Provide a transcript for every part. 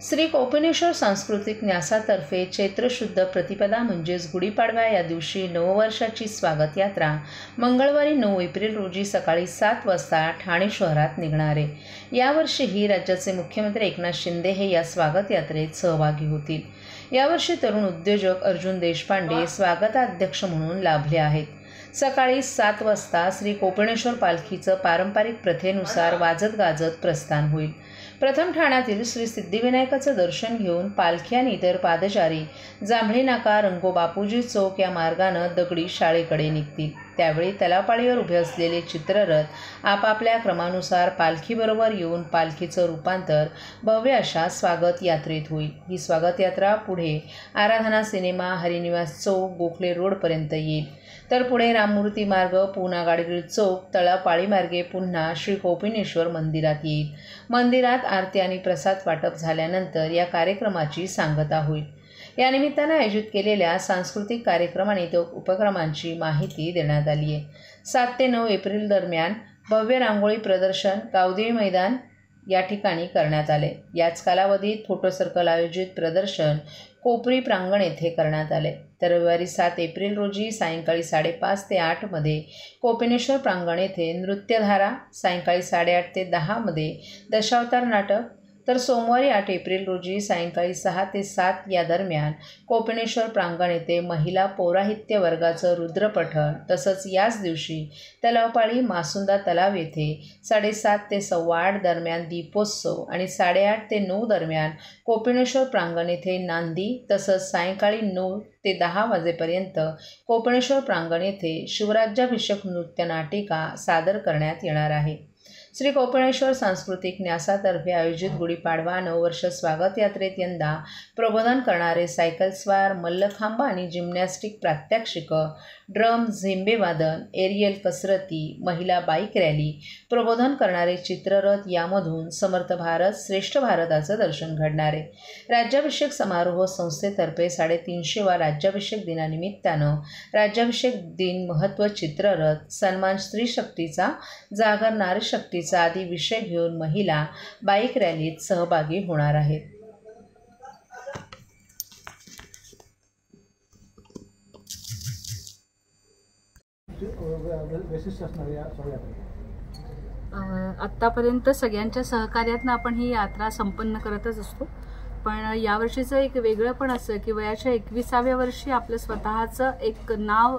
श्री कोपिनेश्वर सांस्कृतिक न्यासातर्फे चैत्र शुद्ध प्रतिपदा म्हणजेच गुढीपाडवा या दिवशी नववर्षाची स्वागत यात्रा मंगळवारी 9 एप्रिल रोजी सकाळी 7 वाजता ठाणे शहरात निघणार आहे। यावर्षीही राज्याचे मुख्यमंत्री एकनाथ शिंदे हे या स्वागत यात्रेत सहभागी होतील। यावर्षी तरुण उद्योजक अर्जुन देशपांडे स्वागताध्यक्ष म्हणून लाभले आहेत। सकाळी 7 वाजता श्री कोपिनेश्वर पालखीचं पारंपरिक प्रथेनुसार वाजत गाजत प्रस्थान होईल। प्रथम ठाण्यातील श्री सिद्धिविनायकाचं दर्शन घेऊन पालखी आणि इतर पादचारी जांभळी नाका रंगो बापूजी चौक या मार्गानं दगडी शाळेकडे निघतील। त्यावेळी तलावपाळीवर उभे असलेले चित्ररथ आपापल्या क्रमानुसार पालखीबरोबर येऊन पालखीचं रूपांतर भव्य अशा स्वागत यात्रेत होईल। ही स्वागत यात्रा पुढे आराधना सिनेमा, हरिनिवास चौक, गोखले रोडपर्यंत येईल, तर पुढे राममूर्ती मार्ग, पूना गाडगीळ चौक, तळापाळी मार्गे पुन्हा श्री कोपिनेश्वर मंदिरात येईल। मंदिरात आरती आणि प्रसाद वाटप झाल्यानंतर या कार्यक्रमाची सांगता होईल। या निमित्तानं आयोजित केलेल्या सांस्कृतिक कार्यक्रम आणि उपक्रमांची माहिती देण्यात आली आहे। 7 ते 9 एप्रिल दरम्यान भव्य रांगोळी प्रदर्शन गावदेवी मैदान या ठिकाणी करण्यात आले। याच कालावधीत फोटो सर्कल आयोजित प्रदर्शन कोपरी प्रांगण येथे करण्यात आले। तर रविवारी 7 एप्रिल रोजी सायंकाळी 5:30 ते 8 मध्ये कोपिनेश्वर प्रांगण येथे नृत्यधारा, सायंकाळी 8:30 ते 10 मध्ये दशावतार नाटक, तर सोमवारी 8 एप्रिल रोजी सायंकाळी 6 ते 7 या दरम्यान कोपिनेश्वर प्रांगण येथे महिला पौराहित्य वर्गाचं रुद्रपठण, तसंच याच दिवशी तलावपाळी मासुंदा तलाव येथे 7:30 ते 8:15 दरम्यान दीपोत्सव आणि 8:30 ते 9 दरम्यान कोपिनेश्वर प्रांगण येथे नांदी, तसंच सायंकाळी 9 ते 10 वाजेपर्यंत कोपिनेश्वर प्रांगण येथे शिवराज्याभिषेक नृत्य नाटिका सादर करण्यात येणार आहे। श्री कोपिनेश्वर सांस्कृतिक न्यासातर्फे आयोजित गुढीपाडवा नववर्ष स्वागत यात्रेत यंदा प्रबोधन करणारे सायकलस्वार, मल्लखांब आणि जिम्नॅस्टिक प्रात्यक्षिकं, ड्रम, झेंबे वादन, एरियल कसरती, महिला बाईक रॅली, प्रबोधन करणारे चित्ररथ यामधून समर्थ भारत, श्रेष्ठ भारताचं दर्शन घडणार आहे। राज्याभिषेक समारोह संस्थेतर्फे 350वा राज्याभिषेक दिनानिमित्तानं राज्याभिषेक दिन महत्त्व चित्ररथ, सन्मान स्त्री शक्तीचा, जागर नारी शक्तीचा आदी विषय घेऊन महिला बाईक रॅलीत सहभागी होणार आहेत। आत्तापर्यंत सगळ्यांच्या सहकार्यातनं आपण ही यात्रा संपन्न करतच असतो, पण यावर्षीचं एक वेगळं पण असं की वयाच्या 21व्या वर्षी आपलं स्वतःचं एक नाव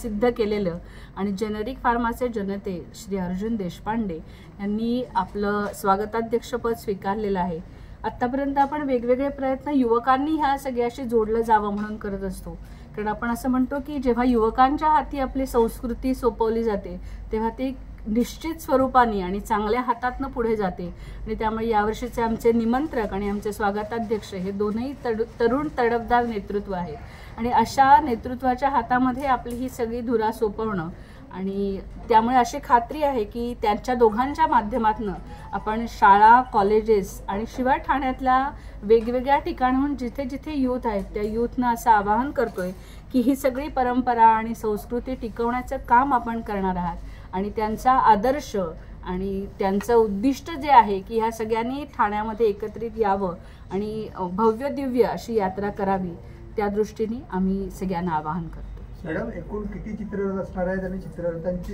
सिद्ध केलेलं आणि जेनेरिक फार्माचे जनते श्री अर्जुन देशपांडे यांनी आपलं स्वागताध्यक्षपद स्वीकारलेलं आहे। आत्तापर्यंत आपण वेगवेगळे प्रयत्न युवकांनी ह्या सगळ्याशी जोडलं जावं म्हणून करत असतो, कारण आपण असं म्हणतो की जेव्हा युवकांच्या हाती आपली संस्कृती सोपवली जाते तेव्हा ती निश्चित स्वरूपाने आणि चांगल्या हातातनं पुढे जाते। आणि त्यामुळे यावर्षीचे आमचे निमंत्रक आणि आमचे स्वागताध्यक्ष हे दोनही तरुण तडफदार नेतृत्व आहेत आणि अशा नेतृत्वाच्या हातामध्ये आपली ही सगळी धुरा सोपवणं, आणि त्यामुळे अशी खात्री आहे की त्यांच्या दोघांच्या माध्यमातून आपण शाळा, कॉलेजेस आणि शिवाय ठाण्यातल्या वेगवेगळ्या ठिकाणाहून जिथे जिथे यूथ आहेत त्या यूथनं असं आवाहन करतोय की ही सगळी परंपरा आणि संस्कृती टिकवण्याचं काम आपण करणार आहात आणि त्यांचा आदर्श आणि त्यांचं उद्दिष्ट जे आहे की ह्या सगळ्यांनी ठाण्यामध्ये एकत्रित यावं आणि भव्य दिव्य अशी यात्रा करावी, त्या दृष्टीने आम्ही सगळ्यांना आवाहन करतो। मॅडम, एकूण किती चित्ररथ असणार आहेत आणि चित्ररथांची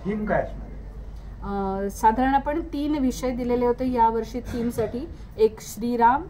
थीम काय असणार? साधारण आपण 3 विषय दिलेले होते यावर्षी थीमसाठी। एक श्रीराम,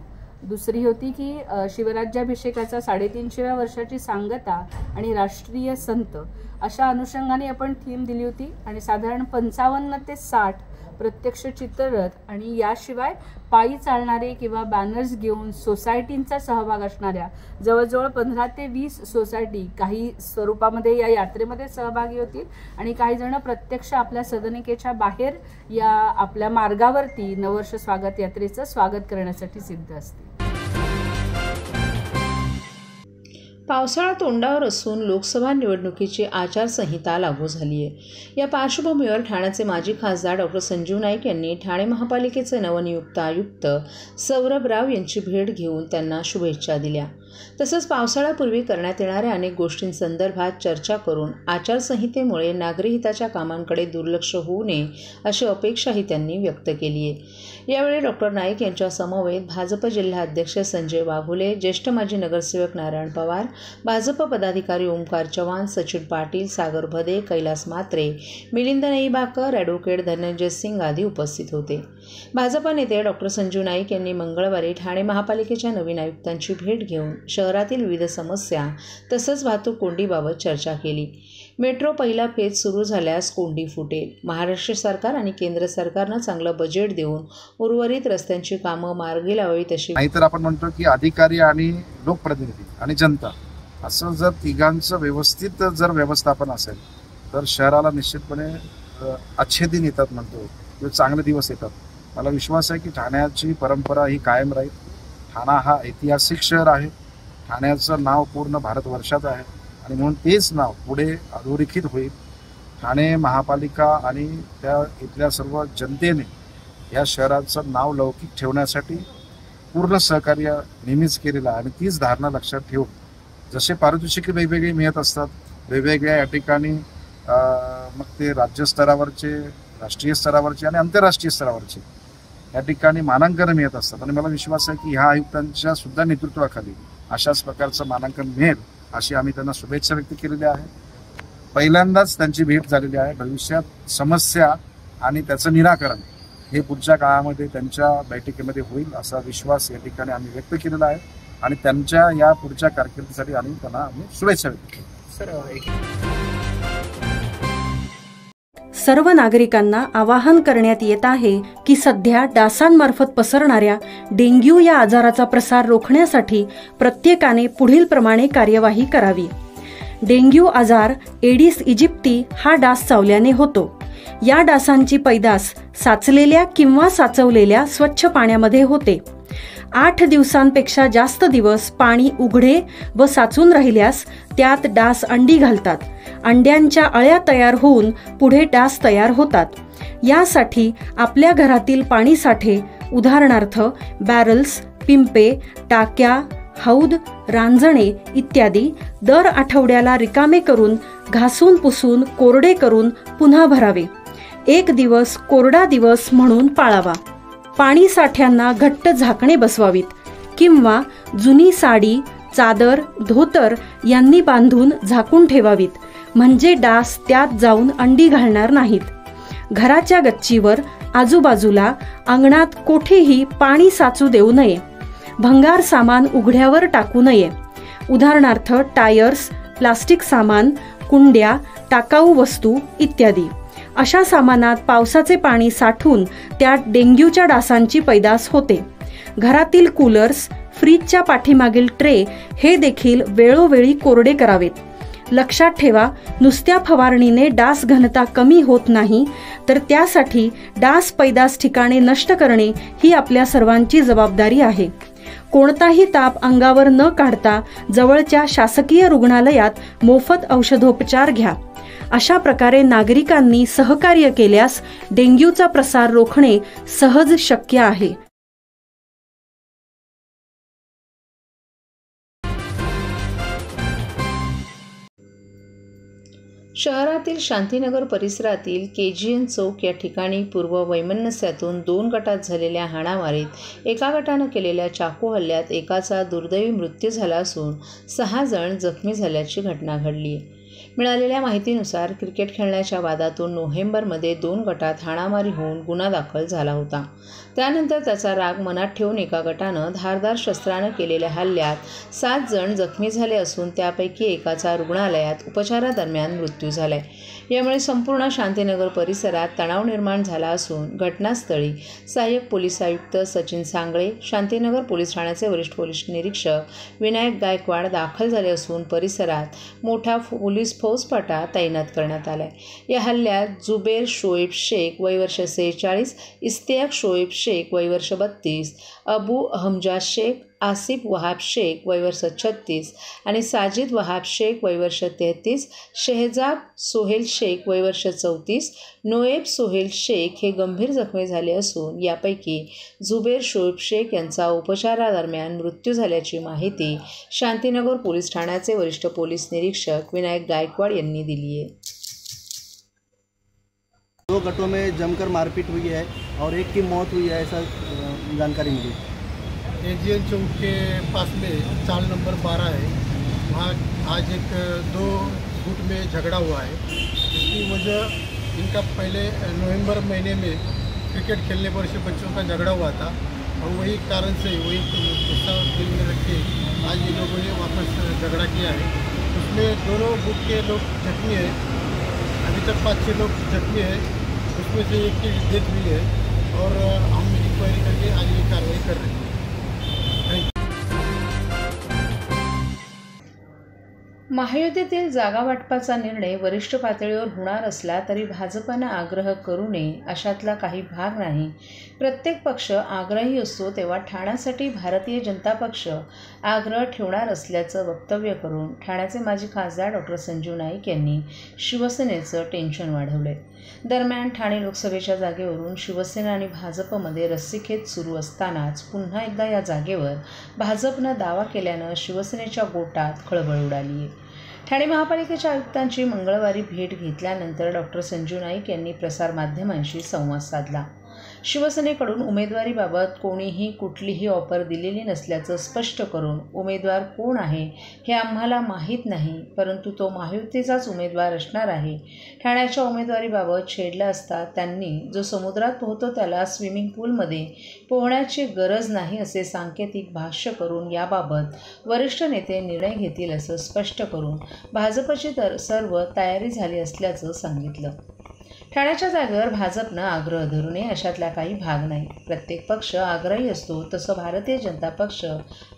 दुसरी होती की शिवराज्याभिषेकाचा 350व्या वर्षाची सांगता आणि राष्ट्रीय संत, अशा अनुषंगाने आपण थीम दिली होती। आणि साधारण 55 ते 60 प्रत्यक्ष चित्ररथ आणि याशिवाय पायी चालणारे किंवा बॅनर्स घेऊन सोसायटींचा सहभाग असणाऱ्या जवळजवळ 15 ते 20 सोसायटी काही स्वरूपामध्ये या यात्रेमध्ये सहभागी होतील आणि काही जण प्रत्यक्ष आपल्या सदनिकेच्या बाहेर या आपल्या मार्गावरती नववर्ष स्वागत यात्रेचं स्वागत करण्यासाठी सिद्ध असतील। पावसाळा तोंडावर असून लोकसभा निवडणुकीची आचारसंहिता लागू झाली आहे। या पार्श्वभूमीवर ठाण्याचे माजी खासदार डॉ. संजीव नाईक यांनी ठाणे महापालिकेचे नवनियुक्त आयुक्त सौरभ राव यांची भेट घेऊन त्यांना शुभेच्छा दिल्या। तसंच पावसाळ्यापूर्वी करण्यात येणाऱ्या अनेक गोष्टींसंदर्भात चर्चा करून आचारसंहितेमुळे नागरी हिताच्या कामांकडे दुर्लक्ष होऊ नये अशी अपेक्षाही त्यांनी व्यक्त केली आहे। यावेळी डॉक्टर नाईक यांच्या समवेत भाजप जिल्हा अध्यक्ष संजय वाघुले, ज्येष्ठ माजी नगरसेवक नारायण पवार, भाजप पदाधिकारी ओमकार चव्हाण, सचिन पाटील, सागर भदे, कैलास म्हात्रे, मिलिंद नईबाकर, ॲडव्होकेट धनंजय सिंग आदी उपस्थित होते। भाजप नेते डॉक्टर संजू नाईक यांनी मंगळवारी ठाणे महापालिकेच्या नवीन आयुक्तांची भेट घेऊन शहरातील विविध समस्या तसंच वाहतूक कोंडीबाबत चर्चा केली। मेट्रो पहिला फेज सुरू झाल्यास कोंडी फुटेल। महाराष्ट्र सरकार आणि केंद्र सरकारनं चांगलं बजेट देऊन उर्वरित रस्त्यांची कामं मार्गी लावावीत अशी नाहीतर आपण म्हणतो की अधिकारी आणि लोकप्रतिनिधी आणि जनता असं जर तिघांचं व्यवस्थित जर व्यवस्थापन असेल तर शहराला निश्चितपणे अच्छे दिन येतात म्हणतो किंवा चांगले दिवस येतात। मला विश्वास आहे की ठाण्याची परंपरा ही कायम राहील। ठाणा हा ऐतिहासिक शहर आहे। ठाण्याचं नाव पूर्ण भारतवर्षात आहे आणि म्हणून तेच नाव पुढे अधोरेखित होईल। ठाणे महापालिका आणि त्या इथल्या सर्व जनतेने या शहराचं नाव लौकिक ठेवण्यासाठी पूर्ण सहकार्य नेहमीच केलेलं आहे आणि तीच धारणा लक्षात ठेवून जसे पारितोषिके वेगवेगळे मिळत असतात, वेगवेगळ्या या ठिकाणी मग ते राज्यस्तरावरचे, राष्ट्रीय स्तरावरचे आणि आंतरराष्ट्रीय स्तरावरचे या ठिकाणी मानांकन मिळत असतात आणि मला विश्वास आहे की ह्या आयुक्तांच्या सुद्धा नेतृत्वाखाली अशाच प्रकारचं मानांकन मिळेल अशी आम्ही त्यांना शुभेच्छा व्यक्त केलेल्या आहे। पहिल्यांदाच त्यांची भेट झालेली आहे। भविष्यात समस्या आणि त्याचं निराकरण हे पुढच्या काळामध्ये त्यांच्या बैठकीमध्ये होईल असा विश्वास या ठिकाणी आम्ही व्यक्त केलेला आहे आणि त्यांच्या या पुढच्या कारकिर्दीसाठी त्यांना आम्ही शुभेच्छा व्यक्त केली। सर्व नागरिकांना आवाहन करण्यात येत आहे की सध्या डासांमार्फत पसरणाऱ्या डेंग्यू या आजाराचा प्रसार रोखण्यासाठी प्रत्येकाने पुढील प्रमाणे कार्यवाही करावी। डेंग्यू आजार एडिस इजिप्ती हा डास चावल्याने होतो। या डासांची पैदास साचलेल्या किंवा साचवलेल्या स्वच्छ पाण्यामध्ये होते। 8 दिवसांपेक्षा जास्त दिवस पाणी उघडे व साचून राहिल्यास त्यात डास अंडी घालतात। अंड्यांच्या अळ्या तयार होऊन पुढे डास तयार होतात। यासाठी आपल्या घरातील पाणी साठे उदाहरणार्थ बॅरल्स, पिंपे, टाक्या, हौद, रांजणे इत्यादी दर आठवड्याला रिकामे करून घासून पुसून कोरडे करून पुन्हा भरावे। 1 दिवस कोरडा दिवस म्हणून पाळावा। पाणी साठ्यांना घट्ट झाकणे बसवावीत किंवा जुनी साडी, चादर, धोतर यांनी बांधून झाकून ठेवावीत, म्हणजे डास त्यात जाऊन अंडी घालणार नाहीत। घराच्या गच्चीवर, आजूबाजूला, अंगणात कोठेही पाणी साचू देऊ नये। भंगार सामान उघड्यावर टाकू नये, उदाहरणार्थ टायर्स, प्लास्टिक सामान, कुंड्या, टाकाऊ वस्तू इत्यादी। अशा सामानात पावसाचे पाणी साठून त्यात डेंग्यूच्या डासांची पैदास होते। घरातील कूलर्स, फ्रीजच्या पाठीमागील ट्रे हे देखील वेळोवेळी कोरडे करावेत। लक्षात ठेवा, नुसत्या फवारणीने डास घनता कमी होत नाही, तर त्यासाठी डास पैदास ठिकाणे नष्ट करणे ही आपल्या सर्वांची जबाबदारी आहे। कोणताही ताप अंगावर न काढता जवळच्या शासकीय रुग्णालयात मोफत औषधोपचार घ्या। अशा प्रकारे नागरिकांनी सहकार्य केल्यास डेंग्यूचा प्रसार रोखणे सहज शक्य आहे। शहरातील शांतीनगर परिसरातील KGN चौक या ठिकाणी पूर्व वैमनस्यातून 2 गटात झालेल्या हाणामारीत एका गटानं केलेल्या चाकू हल्ल्यात एकाचा दुर्दैवी मृत्यू झाला असून 6 जण जखमी झाल्याची घटना घडली आहे। मिळालेल्या माहितीनुसार क्रिकेट खेळण्याच्या वादातून नोव्हेंबरमध्ये 2 गटात हाणामारी होऊन गुन्हा दाखल झाला होता। त्यानंतर त्याचा राग मनात ठेवून एका गटानं धारदार शस्त्रानं केलेल्या हल्ल्यात 7 जण जखमी झाले असून त्यापैकी एकाचा रुग्णालयात उपचारादरम्यान मृत्यू झालाय। यामुळे संपूर्ण शांतीनगर परिसरात तणाव निर्माण झाला असून घटनास्थळी सहाय्यक पोलीस आयुक्त सचिन सांगळे, शांतीनगर पोलीस ठाण्याचे वरिष्ठ पोलीस निरीक्षक विनायक गायकवाड दाखल झाले असून परिसरात मोठा पोलीस फौजफाटा तैनात करण्यात आलाय। या हल्ल्यात जुबेर शोएब शेख वय वर्ष 46, इस्तेयाक शोएब शेख वय वर्ष 32, अबू हमजा शेख आसिफ वहाब शेख वय वर्ष 36 आणि साजिद वहाब शेख वय वर्ष 33, शेहजाब सोहेल शेख वय वर्ष 34, नोएब सोहेल शेख हे गंभीर जखमी झाले असून यापैकी जुबेर शोएब शेख यांचा उपचारादरम्यान मृत्यू झाल्याची माहिती शांतीनगर पोलीस ठाण्याचे वरिष्ठ पोलीस निरीक्षक विनायक गायकवाड यांनी दिली आहे। 2 गटों में जमकर मारपीट हुई है और एक की मौत हुई है, ऐसा जानकारी मिली। एजीएन चौक के पास में चाल नंबर 12 है, वहाँ आज 2 गुट में झगड़ा हुआ है। इसकी वजह इनका पहले नवंबर महीने में क्रिकेट खेलने पर से बच्चों का झगड़ा हुआ था और वही कारण से वही गुस्सा दिल में रख के आज ये लोगों ने वापस झगड़ा किया है। उसमें दोनों गुट के लोग जख्मी हैं, अभी तक 5-6 लोग जख्मी हैं, उसमें से एक की डेथ हुई है और हम इंक्वायरी करके आज ये कार्रवाई कर रहे हैं। महायुतीतील जागा वाटपाचा निर्णय वरिष्ठ पातळीवर होणार असला तरी भाजपनं आग्रह करू नये अशातला काही भाग नाही। प्रत्येक पक्ष आग्रही असतो तेव्हा ठाण्यासाठी भारतीय जनता पक्ष आग्रह ठेवणार असल्याचं वक्तव्य करून ठाण्याचे माजी खासदार डॉक्टर संजीव नाईक यांनी शिवसेनेचं टेन्शन वाढवले। दरम्यान ठाणे लोकसभेच्या जागेवरून शिवसेना आणि भाजपमध्ये रस्सीखेच सुरू असतानाच पुन्हा एकदा या जागेवर भाजपनं दावा केल्यानं शिवसेनेच्या गोटात खळबळ उडाली आहे। ठाणे महापालिकेच्या आयुक्तांची मंगळवारी भेट घेतल्यानंतर डॉक्टर संजीव नाईक यांनी प्रसारमाध्यमांशी संवाद साधला। शिवसेनेकडून उमेदवारीबाबत कोणीही कुठलीही ऑफर दिलेली नसल्याचं स्पष्ट करून उमेदवार कोण आहे हे आम्हाला माहीत नाही, परंतु तो महायुतीचाच उमेदवार असणार आहे। ठाण्याच्या उमेदवारीबाबत छेडलं असता त्यांनी जो समुद्रात पोहतो त्याला स्विमिंग पूलमध्ये पोहण्याची गरज नाही असे सांकेतिक भाष्य करून याबाबत वरिष्ठ नेते निर्णय घेतील असं स्पष्ट करून भाजपची सर्व तयारी झाली असल्याचं सांगितलं। ठाण्याच्या जागेवर भाजपनं आग्रह धरू नये अशातला काही भाग नाही। प्रत्येक पक्ष आग्रही असतो तसं भारतीय जनता पक्ष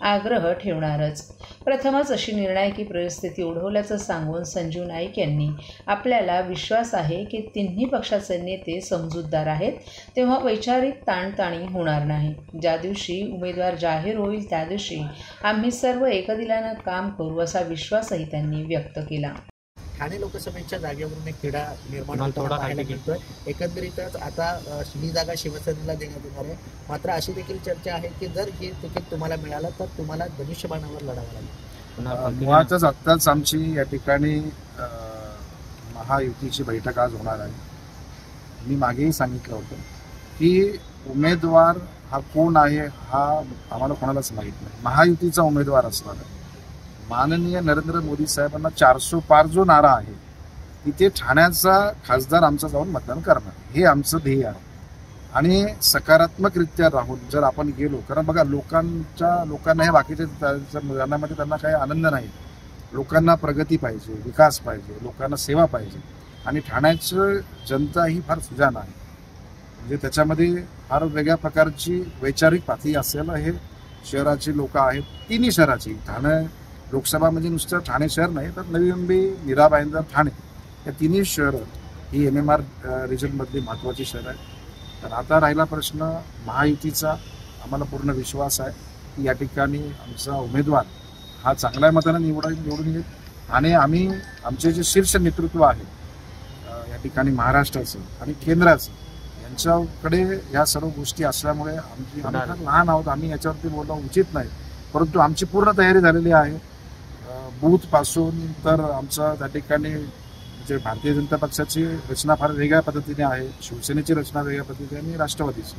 आग्रह ठेवणारच। प्रथमच अशी निर्णायकी परिस्थिती ओढवल्याचं सांगून संजीव नाईक यांनी आपल्याला विश्वास आहे की तिन्ही पक्षाचे नेते समजूतदार आहेत, तेव्हा वैचारिक ताणताणी होणार नाही। ज्या दिवशी उमेदवार जाहीर होईल त्या दिवशी आम्ही सर्व एकदिलानं काम करू असा विश्वासही त्यांनी व्यक्त केला। ठाणे लोकसभेच्या जागेवरून एक तिढा निर्माण होताना पाहायला मिळतोय। एकंदरीतच आता ही जागा शिवसेनेला देण्यात येणार आहे, मात्र अशी देखील चर्चा आहे की जर हे तिकीट तुम्हाला मिळालं तर तुम्हाला धनुष्यबाणावर लढावं लागेल। मुळातच आत्ताच आमची या ठिकाणी महायुतीची बैठक आज होणार आहे। मी मागेही सांगितलं होतं की उमेदवार हा कोण आहे हा आम्हाला कोणालाच माहीत नाही, महायुतीचा उमेदवार असणार आहे। माननीय नरेंद्र मोदी साहेबांना 400 पार जो नारा आहे तिथे ठाण्याचा खासदार आमचा जाऊन मतदान करणार हे आमचं ध्येय आहे। आणि सकारात्मकरित्या राहून जर आपण गेलो, कारण बघा लोकांना हे बाकीच्या जाण्यामध्ये त्यांना काही आनंद नाही। लोकांना प्रगती पाहिजे, विकास पाहिजे, लोकांना सेवा पाहिजे आणि ठाण्याचं जनता ही फार सुजाण आहे। म्हणजे त्याच्यामध्ये फार वेगळ्या प्रकारची वैचारिक पातळी असलेलं हे शहराची लोक आहेत, तिन्ही शहराची। ठाणे लोकसभा म्हणजे नुसतं ठाणे शहर नाही तर नवी मुंबई, मीरा भाईंदर, ठाणे या तिन्ही शहरं ही MMR रिजनमधली महत्त्वाची शहर आहेत। तर आता राहिला प्रश्न महायुतीचा। आम्हाला पूर्ण विश्वास आहे की या ठिकाणी आमचा उमेदवार हा चांगल्या मताने निवडून येईल आणि आम्ही आमचे जे शीर्ष नेतृत्व आहे या ठिकाणी महाराष्ट्राचं आणि केंद्राचं यांच्याकडे ह्या सर्व गोष्टी असल्यामुळे आम्ही लहान आहोत, आम्ही याच्यावरती बोलणं उचित नाही, परंतु आमची पूर्ण तयारी झालेली आहे। बूथपासून तर आमचं त्या ठिकाणी म्हणजे भारतीय जनता पक्षाची रचना फार वेगळ्या पद्धतीने आहे, शिवसेनेची रचना वेगळ्या पद्धतीने आणि राष्ट्रवादीची,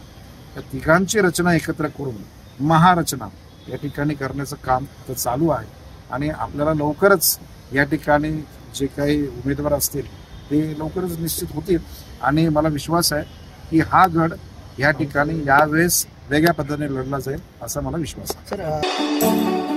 या तिघांची रचना एकत्र करून महारचना या ठिकाणी करण्याचं काम तर चालू आहे। आणि आपल्याला लवकरच या ठिकाणी जे काही उमेदवार असतील ते लवकरच निश्चित होतील आणि मला विश्वास आहे की हा गड या ठिकाणी यावेळेस वेगळ्या पद्धतीने लढला जाईल असा मला विश्वास आहे।